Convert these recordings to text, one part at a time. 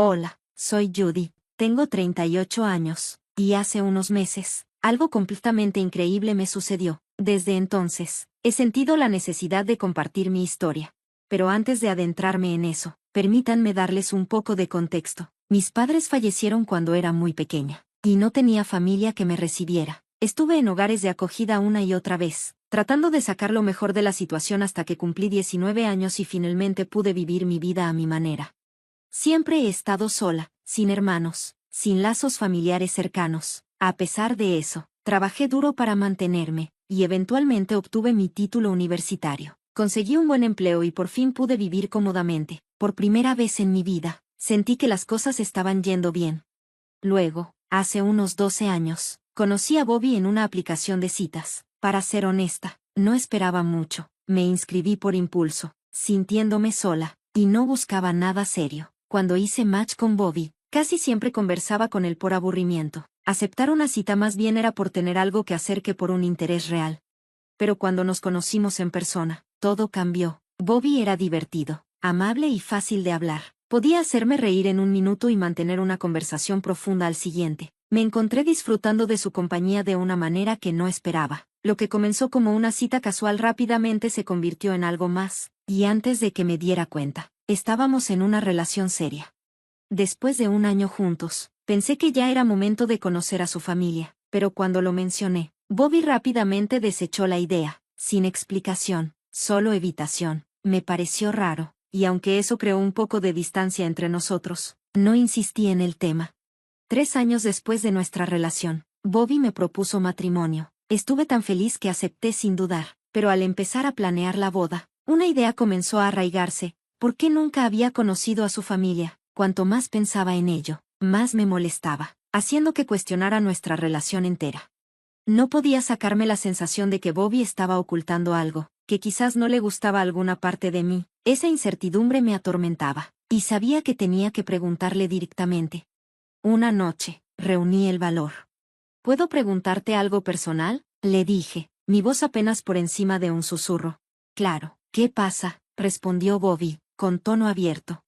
Hola, soy Judy, tengo 38 años, y hace unos meses, algo completamente increíble me sucedió. Desde entonces, he sentido la necesidad de compartir mi historia. Pero antes de adentrarme en eso, permítanme darles un poco de contexto. Mis padres fallecieron cuando era muy pequeña, y no tenía familia que me recibiera. Estuve en hogares de acogida una y otra vez, tratando de sacar lo mejor de la situación hasta que cumplí 19 años y finalmente pude vivir mi vida a mi manera. Siempre he estado sola, sin hermanos, sin lazos familiares cercanos. A pesar de eso, trabajé duro para mantenerme, y eventualmente obtuve mi título universitario. Conseguí un buen empleo y por fin pude vivir cómodamente. Por primera vez en mi vida, sentí que las cosas estaban yendo bien. Luego, hace unos 12 años, conocí a Bobby en una aplicación de citas. Para ser honesta, no esperaba mucho. Me inscribí por impulso, sintiéndome sola, y no buscaba nada serio. Cuando hice match con Bobby, casi siempre conversaba con él por aburrimiento. Aceptar una cita más bien era por tener algo que hacer que por un interés real. Pero cuando nos conocimos en persona, todo cambió. Bobby era divertido, amable y fácil de hablar. Podía hacerme reír en un minuto y mantener una conversación profunda al siguiente. Me encontré disfrutando de su compañía de una manera que no esperaba. Lo que comenzó como una cita casual rápidamente se convirtió en algo más, y antes de que me diera cuenta, estábamos en una relación seria. Después de un año juntos, pensé que ya era momento de conocer a su familia, pero cuando lo mencioné, Bobby rápidamente desechó la idea, sin explicación, solo evitación. Me pareció raro, y aunque eso creó un poco de distancia entre nosotros, no insistí en el tema. 3 años después de nuestra relación, Bobby me propuso matrimonio. Estuve tan feliz que acepté sin dudar, pero al empezar a planear la boda, una idea comenzó a arraigarse. ¿Por qué nunca había conocido a su familia? Cuanto más pensaba en ello, más me molestaba, haciendo que cuestionara nuestra relación entera. No podía sacarme la sensación de que Bobby estaba ocultando algo, que quizás no le gustaba alguna parte de mí. Esa incertidumbre me atormentaba, y sabía que tenía que preguntarle directamente. Una noche, reuní el valor. ¿Puedo preguntarte algo personal?, le dije, mi voz apenas por encima de un susurro. Claro, ¿qué pasa?, respondió Bobby, con tono abierto.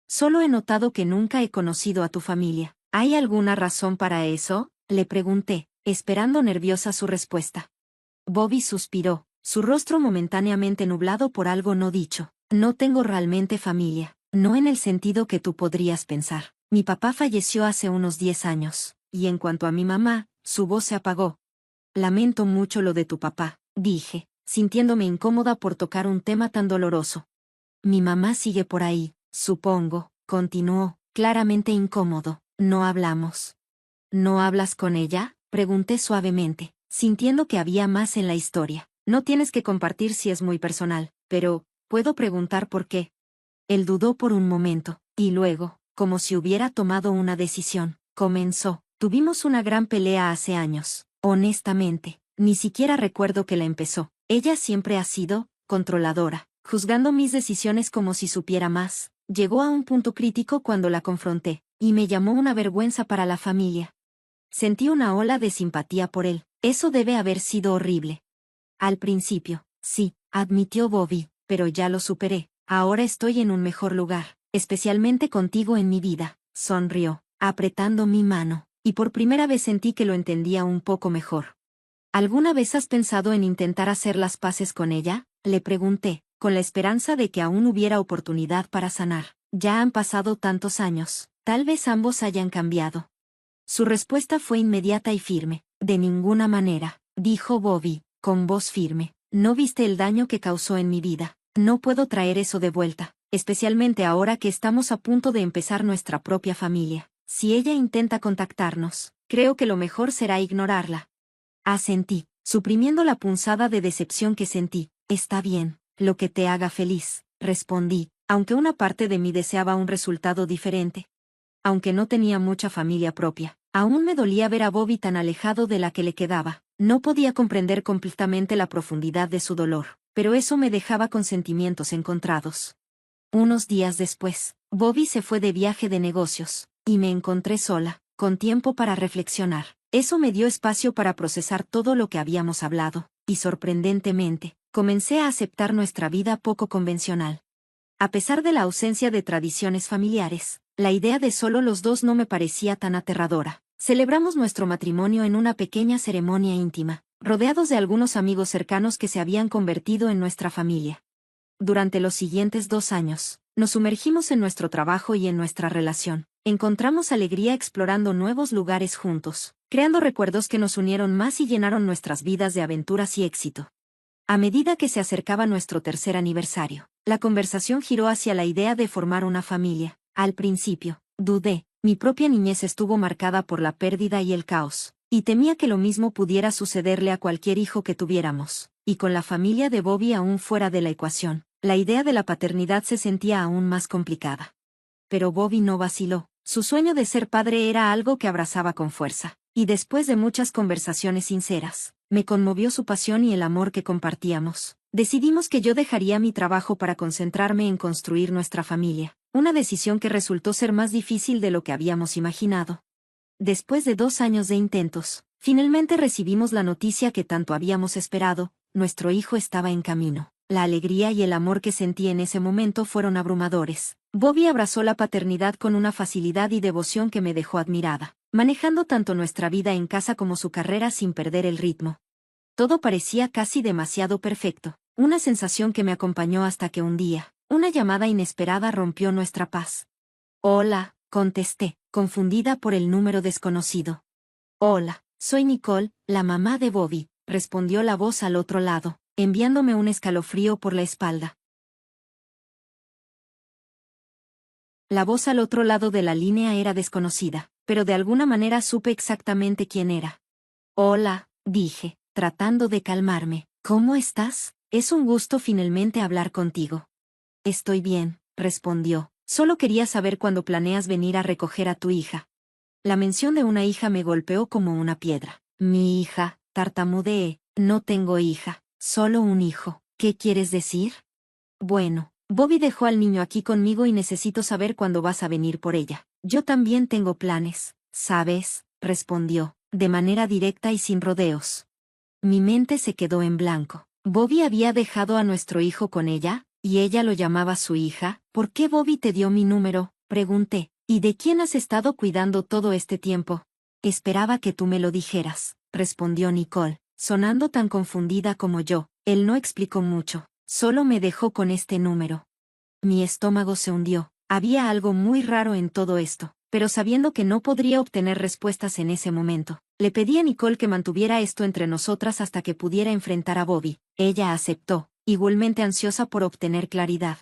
Solo he notado que nunca he conocido a tu familia. ¿Hay alguna razón para eso?, le pregunté, esperando nerviosa su respuesta. Bobby suspiró, su rostro momentáneamente nublado por algo no dicho. No tengo realmente familia, no en el sentido que tú podrías pensar. Mi papá falleció hace unos 10 años, y en cuanto a mi mamá, su voz se apagó. Lamento mucho lo de tu papá, dije, sintiéndome incómoda por tocar un tema tan doloroso. Mi mamá sigue por ahí, supongo, continuó, claramente incómodo. No hablamos. ¿No hablas con ella?, pregunté suavemente, sintiendo que había más en la historia. No tienes que compartir si es muy personal, pero, ¿puedo preguntar por qué? Él dudó por un momento, y luego, como si hubiera tomado una decisión, comenzó. Tuvimos una gran pelea hace años. Honestamente, ni siquiera recuerdo que la empezó. Ella siempre ha sido controladora, juzgando mis decisiones como si supiera más. Llegó a un punto crítico cuando la confronté, y me llamó una vergüenza para la familia. Sentí una ola de simpatía por él. Eso debe haber sido horrible. Al principio, sí, admitió Bobby, pero ya lo superé. Ahora estoy en un mejor lugar, especialmente contigo en mi vida. Sonrió, apretando mi mano, y por primera vez sentí que lo entendía un poco mejor. ¿Alguna vez has pensado en intentar hacer las paces con ella?, le pregunté, con la esperanza de que aún hubiera oportunidad para sanar. Ya han pasado tantos años, tal vez ambos hayan cambiado. Su respuesta fue inmediata y firme. De ninguna manera, dijo Bobby, con voz firme. No viste el daño que causó en mi vida. No puedo traer eso de vuelta, especialmente ahora que estamos a punto de empezar nuestra propia familia. Si ella intenta contactarnos, creo que lo mejor será ignorarla. Asentí, suprimiendo la punzada de decepción que sentí. Está bien, lo que te haga feliz, respondí, aunque una parte de mí deseaba un resultado diferente. Aunque no tenía mucha familia propia, aún me dolía ver a Bobby tan alejado de la que le quedaba. No podía comprender completamente la profundidad de su dolor, pero eso me dejaba con sentimientos encontrados. Unos días después, Bobby se fue de viaje de negocios, y me encontré sola, con tiempo para reflexionar. Eso me dio espacio para procesar todo lo que habíamos hablado, y sorprendentemente, comencé a aceptar nuestra vida poco convencional. A pesar de la ausencia de tradiciones familiares, La idea de solo los dos no me parecía tan aterradora. Celebramos nuestro matrimonio en una pequeña ceremonia íntima, rodeados de algunos amigos cercanos que se habían convertido en nuestra familia. Durante los siguientes 2 años, nos sumergimos en nuestro trabajo y en nuestra relación. Encontramos alegría explorando nuevos lugares juntos, creando recuerdos que nos unieron más y llenaron nuestras vidas de aventuras y éxito. A medida que se acercaba nuestro tercer aniversario, la conversación giró hacia la idea de formar una familia. Al principio, dudé, mi propia niñez estuvo marcada por la pérdida y el caos, y temía que lo mismo pudiera sucederle a cualquier hijo que tuviéramos. Y con la familia de Bobby aún fuera de la ecuación, la idea de la paternidad se sentía aún más complicada. Pero Bobby no vaciló. Su sueño de ser padre era algo que abrazaba con fuerza, y después de muchas conversaciones sinceras, me conmovió su pasión y el amor que compartíamos. Decidimos que yo dejaría mi trabajo para concentrarme en construir nuestra familia, una decisión que resultó ser más difícil de lo que habíamos imaginado. Después de 2 años de intentos, finalmente recibimos la noticia que tanto habíamos esperado: nuestro hijo estaba en camino. La alegría y el amor que sentí en ese momento fueron abrumadores. Bobby abrazó la paternidad con una facilidad y devoción que me dejó admirada, manejando tanto nuestra vida en casa como su carrera sin perder el ritmo. Todo parecía casi demasiado perfecto, una sensación que me acompañó hasta que un día, una llamada inesperada rompió nuestra paz. Hola, contesté, confundida por el número desconocido. Hola, soy Nicole, la mamá de Bobby, respondió la voz al otro lado, enviándome un escalofrío por la espalda. La voz al otro lado de la línea era desconocida, pero de alguna manera supe exactamente quién era. Hola, dije, tratando de calmarme. ¿Cómo estás? Es un gusto finalmente hablar contigo. Estoy bien, respondió. Solo quería saber cuándo planeas venir a recoger a tu hija. La mención de una hija me golpeó como una piedra. Mi hija, tartamudeé, no tengo hija, solo un hijo. ¿Qué quieres decir? Bueno, Bobby dejó al niño aquí conmigo y necesito saber cuándo vas a venir por ella. Yo también tengo planes, ¿sabes? Respondió, de manera directa y sin rodeos. Mi mente se quedó en blanco. ¿Bobby había dejado a nuestro hijo con ella? ¿Y ella lo llamaba su hija? ¿Por qué Bobby te dio mi número? Pregunté. ¿Y de quién has estado cuidando todo este tiempo? Esperaba que tú me lo dijeras, respondió Nicole, sonando tan confundida como yo. Él no explicó mucho, solo me dejó con este número. Mi estómago se hundió. Había algo muy raro en todo esto, pero sabiendo que no podría obtener respuestas en ese momento, le pedí a Nicole que mantuviera esto entre nosotras hasta que pudiera enfrentar a Bobby. Ella aceptó, igualmente ansiosa por obtener claridad.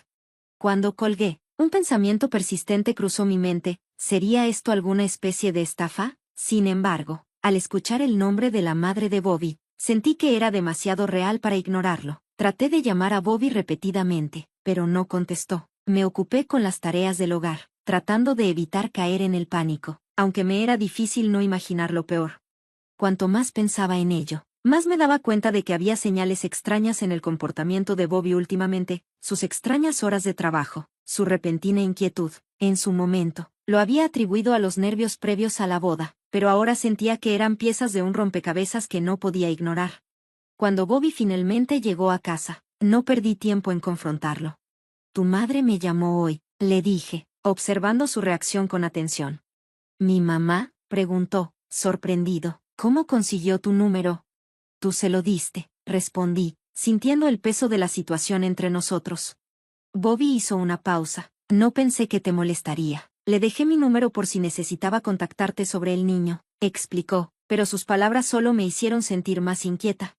Cuando colgué, un pensamiento persistente cruzó mi mente: ¿sería esto alguna especie de estafa? Sin embargo, al escuchar el nombre de la madre de Bobby, sentí que era demasiado real para ignorarlo. Traté de llamar a Bobby repetidamente, pero no contestó. Me ocupé con las tareas del hogar, tratando de evitar caer en el pánico, aunque me era difícil no imaginar lo peor. Cuanto más pensaba en ello, más me daba cuenta de que había señales extrañas en el comportamiento de Bobby últimamente: sus extrañas horas de trabajo, su repentina inquietud. En su momento, lo había atribuido a los nervios previos a la boda, pero ahora sentía que eran piezas de un rompecabezas que no podía ignorar. Cuando Bobby finalmente llegó a casa, no perdí tiempo en confrontarlo. Tu madre me llamó hoy, le dije, observando su reacción con atención. ¿Mi mamá? Preguntó, sorprendido. ¿Cómo consiguió tu número? Tú se lo diste, respondí, sintiendo el peso de la situación entre nosotros. Bobby hizo una pausa. No pensé que te molestaría. Le dejé mi número por si necesitaba contactarte sobre el niño, explicó, pero sus palabras solo me hicieron sentir más inquieta.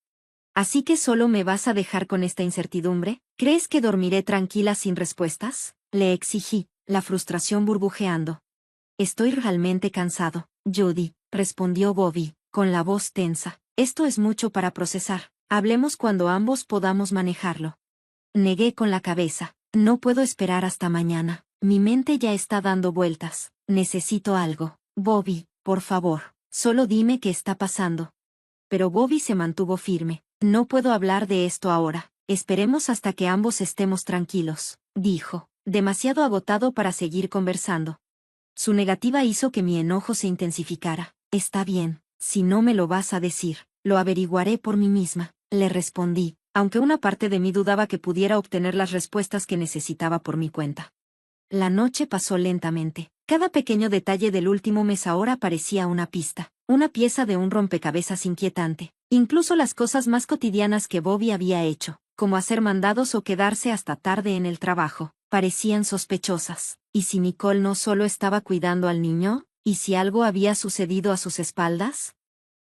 ¿Así que solo me vas a dejar con esta incertidumbre? ¿Crees que dormiré tranquila sin respuestas? Le exigí, la frustración burbujeando. Estoy realmente cansado, Judy, respondió Bobby, con la voz tensa. Esto es mucho para procesar. Hablemos cuando ambos podamos manejarlo. Negué con la cabeza. No puedo esperar hasta mañana. Mi mente ya está dando vueltas. Necesito algo. Bobby, por favor, solo dime qué está pasando. Pero Bobby se mantuvo firme. No puedo hablar de esto ahora. Esperemos hasta que ambos estemos tranquilos, dijo, demasiado agotado para seguir conversando. Su negativa hizo que mi enojo se intensificara. Está bien, si no me lo vas a decir, lo averiguaré por mí misma, le respondí, aunque una parte de mí dudaba que pudiera obtener las respuestas que necesitaba por mi cuenta. La noche pasó lentamente. Cada pequeño detalle del último mes ahora parecía una pista, una pieza de un rompecabezas inquietante. Incluso las cosas más cotidianas que Bobby había hecho, como hacer mandados o quedarse hasta tarde en el trabajo, parecían sospechosas. ¿Y si Nicole no solo estaba cuidando al niño? ¿Y si algo había sucedido a sus espaldas?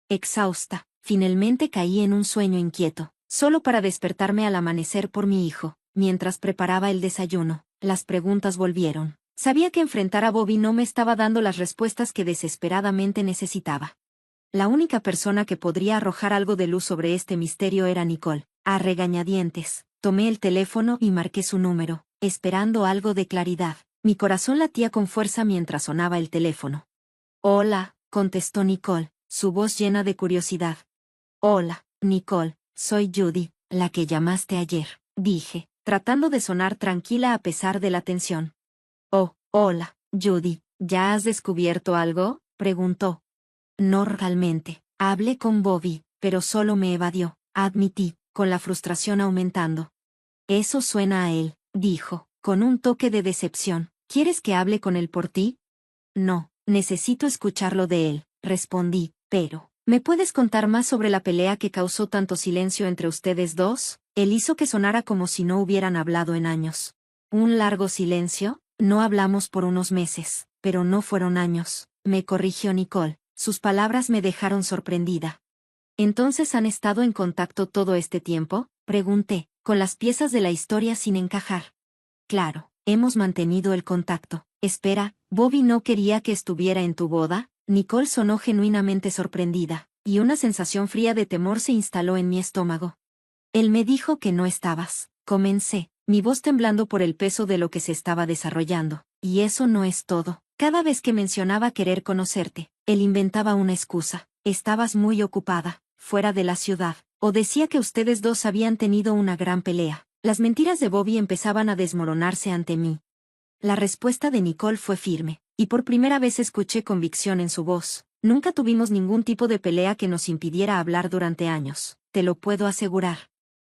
Exhausta, finalmente caí en un sueño inquieto, solo para despertarme al amanecer por mi hijo. Mientras preparaba el desayuno, las preguntas volvieron. Sabía que enfrentar a Bobby no me estaba dando las respuestas que desesperadamente necesitaba. La única persona que podría arrojar algo de luz sobre este misterio era Nicole. A regañadientes, tomé el teléfono y marqué su número, esperando algo de claridad. Mi corazón latía con fuerza mientras sonaba el teléfono. Hola, contestó Nicole, su voz llena de curiosidad. Hola, Nicole, soy Judy, la que llamaste ayer, dije, tratando de sonar tranquila a pesar de la tensión. Oh, hola, Judy, ¿ya has descubierto algo?, preguntó. No realmente. Hablé con Bobby, pero solo me evadió, admití, con la frustración aumentando. Eso suena a él, dijo, con un toque de decepción. ¿Quieres que hable con él por ti? No, necesito escucharlo de él, respondí, pero, ¿me puedes contar más sobre la pelea que causó tanto silencio entre ustedes dos? Él hizo que sonara como si no hubieran hablado en años. ¿Un largo silencio? No hablamos por unos meses, pero no fueron años, me corrigió Nicole. Sus palabras me dejaron sorprendida. ¿Entonces han estado en contacto todo este tiempo?, pregunté, con las piezas de la historia sin encajar. Claro, hemos mantenido el contacto. Espera, ¿Bobby no quería que estuviera en tu boda? Nicole sonó genuinamente sorprendida, y una sensación fría de temor se instaló en mi estómago. Él me dijo que no estabas. Comencé, mi voz temblando por el peso de lo que se estaba desarrollando. Y eso no es todo. Cada vez que mencionaba querer conocerte, él inventaba una excusa. Estabas muy ocupada, fuera de la ciudad, o decía que ustedes dos habían tenido una gran pelea. Las mentiras de Bobby empezaban a desmoronarse ante mí. La respuesta de Nicole fue firme, y por primera vez escuché convicción en su voz. Nunca tuvimos ningún tipo de pelea que nos impidiera hablar durante años, te lo puedo asegurar.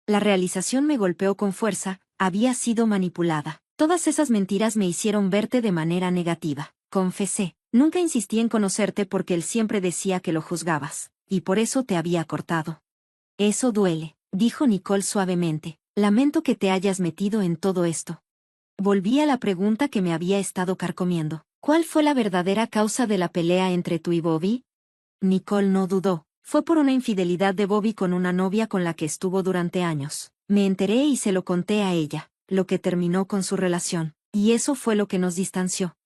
La realización me golpeó con fuerza, había sido manipulada. Todas esas mentiras me hicieron verte de manera negativa, confesé. Nunca insistí en conocerte porque él siempre decía que lo juzgabas, y por eso te había cortado. Eso duele, dijo Nicole suavemente. Lamento que te hayas metido en todo esto. Volví a la pregunta que me había estado carcomiendo. ¿Cuál fue la verdadera causa de la pelea entre tú y Bobby? Nicole no dudó. Fue por una infidelidad de Bobby con una novia con la que estuvo durante años. Me enteré y se lo conté a ella, lo que terminó con su relación, y eso fue lo que nos distanció.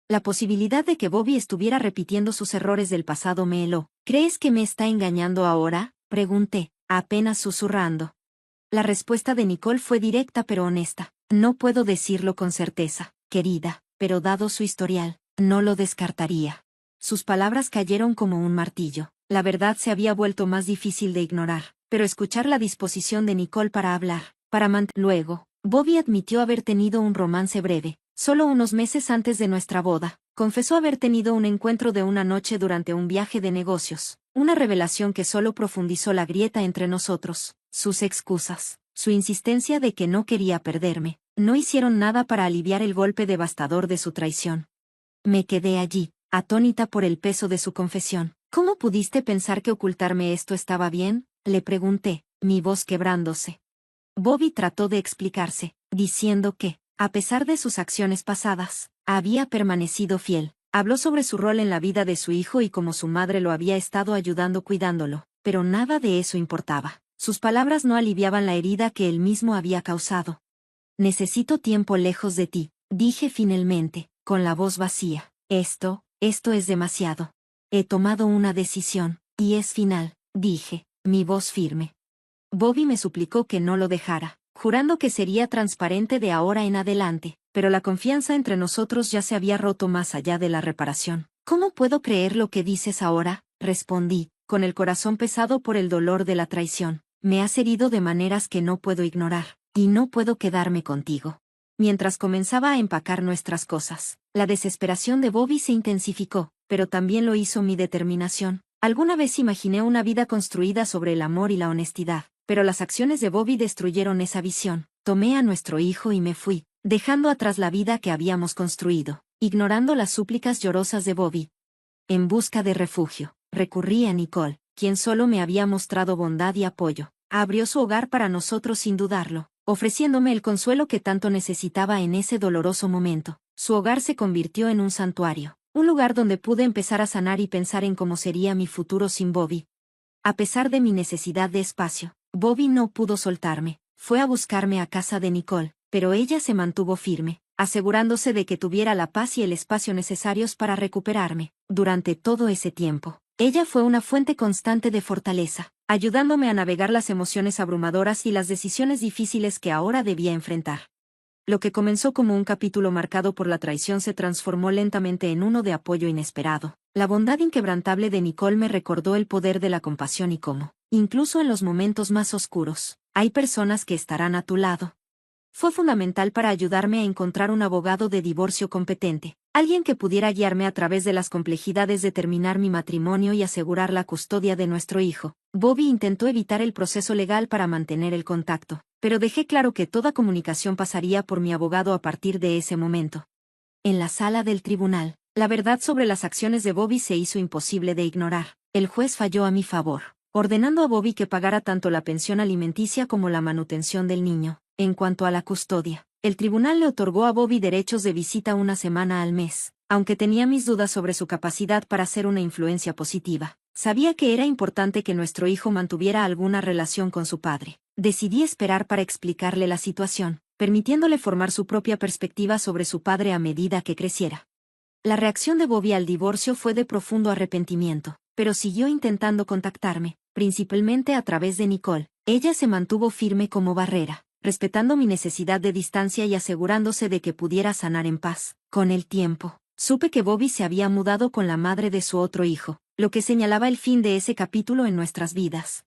La posibilidad de que Bobby estuviera repitiendo sus errores del pasado me heló. ¿Crees que me está engañando ahora?, pregunté, apenas susurrando. La respuesta de Nicole fue directa pero honesta. No puedo decirlo con certeza, querida, pero dado su historial, no lo descartaría. Sus palabras cayeron como un martillo. La verdad se había vuelto más difícil de ignorar, pero escuchar la disposición de Nicole para hablar, Luego, Bobby admitió haber tenido un romance breve, solo unos meses antes de nuestra boda. Confesó haber tenido un encuentro de una noche durante un viaje de negocios, una revelación que solo profundizó la grieta entre nosotros. Sus excusas, su insistencia de que no quería perderme, no hicieron nada para aliviar el golpe devastador de su traición. Me quedé allí, atónita por el peso de su confesión. ¿Cómo pudiste pensar que ocultarme esto estaba bien?, le pregunté, mi voz quebrándose. Bobby trató de explicarse, diciendo que, a pesar de sus acciones pasadas, había permanecido fiel. Habló sobre su rol en la vida de su hijo y cómo su madre lo había estado ayudando cuidándolo, pero nada de eso importaba. Sus palabras no aliviaban la herida que él mismo había causado. Necesito tiempo lejos de ti, dije finalmente, con la voz vacía. Esto es demasiado. He tomado una decisión, y es final, dije, mi voz firme. Bobby me suplicó que no lo dejara, jurando que sería transparente de ahora en adelante, pero la confianza entre nosotros ya se había roto más allá de la reparación. ¿Cómo puedo creer lo que dices ahora?, respondí, con el corazón pesado por el dolor de la traición. Me has herido de maneras que no puedo ignorar, y no puedo quedarme contigo. Mientras comenzaba a empacar nuestras cosas, la desesperación de Bobby se intensificó, pero también lo hizo mi determinación. Alguna vez imaginé una vida construida sobre el amor y la honestidad, pero las acciones de Bobby destruyeron esa visión. Tomé a nuestro hijo y me fui, dejando atrás la vida que habíamos construido. ignorando las súplicas llorosas de Bobby. En busca de refugio, recurrí a Nicole, quien solo me había mostrado bondad y apoyo. Abrió su hogar para nosotros sin dudarlo, ofreciéndome el consuelo que tanto necesitaba en ese doloroso momento. Su hogar se convirtió en un santuario, un lugar donde pude empezar a sanar y pensar en cómo sería mi futuro sin Bobby. A pesar de mi necesidad de espacio, Bobby no pudo soltarme. Fue a buscarme a casa de Nicole, pero ella se mantuvo firme, asegurándose de que tuviera la paz y el espacio necesarios para recuperarme. Durante todo ese tiempo, ella fue una fuente constante de fortaleza, ayudándome a navegar las emociones abrumadoras y las decisiones difíciles que ahora debía enfrentar. Lo que comenzó como un capítulo marcado por la traición se transformó lentamente en uno de apoyo inesperado. La bondad inquebrantable de Nicole me recordó el poder de la compasión y cómo, incluso en los momentos más oscuros, hay personas que estarán a tu lado. Fue fundamental para ayudarme a encontrar un abogado de divorcio competente, alguien que pudiera guiarme a través de las complejidades de terminar mi matrimonio y asegurar la custodia de nuestro hijo. Bobby intentó evitar el proceso legal para mantener el contacto, pero dejé claro que toda comunicación pasaría por mi abogado a partir de ese momento. En la sala del tribunal, la verdad sobre las acciones de Bobby se hizo imposible de ignorar. El juez falló a mi favor, ordenando a Bobby que pagara tanto la pensión alimenticia como la manutención del niño. En cuanto a la custodia, el tribunal le otorgó a Bobby derechos de visita una semana al mes, aunque tenía mis dudas sobre su capacidad para ser una influencia positiva. Sabía que era importante que nuestro hijo mantuviera alguna relación con su padre. Decidí esperar para explicarle la situación, permitiéndole formar su propia perspectiva sobre su padre a medida que creciera. La reacción de Bobby al divorcio fue de profundo arrepentimiento, pero siguió intentando contactarme, principalmente a través de Nicole. Ella se mantuvo firme como barrera, respetando mi necesidad de distancia y asegurándose de que pudiera sanar en paz. Con el tiempo, supe que Bobby se había mudado con la madre de su otro hijo, lo que señalaba el fin de ese capítulo en nuestras vidas.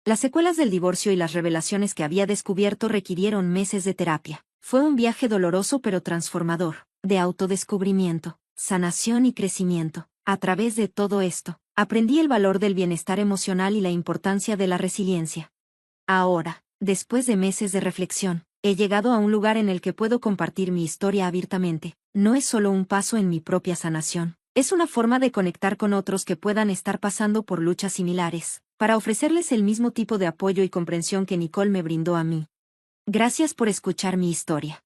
Las secuelas del divorcio y las revelaciones que había descubierto requirieron meses de terapia. Fue un viaje doloroso pero transformador, de autodescubrimiento, sanación y crecimiento. A través de todo esto, aprendí el valor del bienestar emocional y la importancia de la resiliencia. Ahora, después de meses de reflexión, he llegado a un lugar en el que puedo compartir mi historia abiertamente. No es solo un paso en mi propia sanación, es una forma de conectar con otros que puedan estar pasando por luchas similares, para ofrecerles el mismo tipo de apoyo y comprensión que Nicole me brindó a mí. Gracias por escuchar mi historia.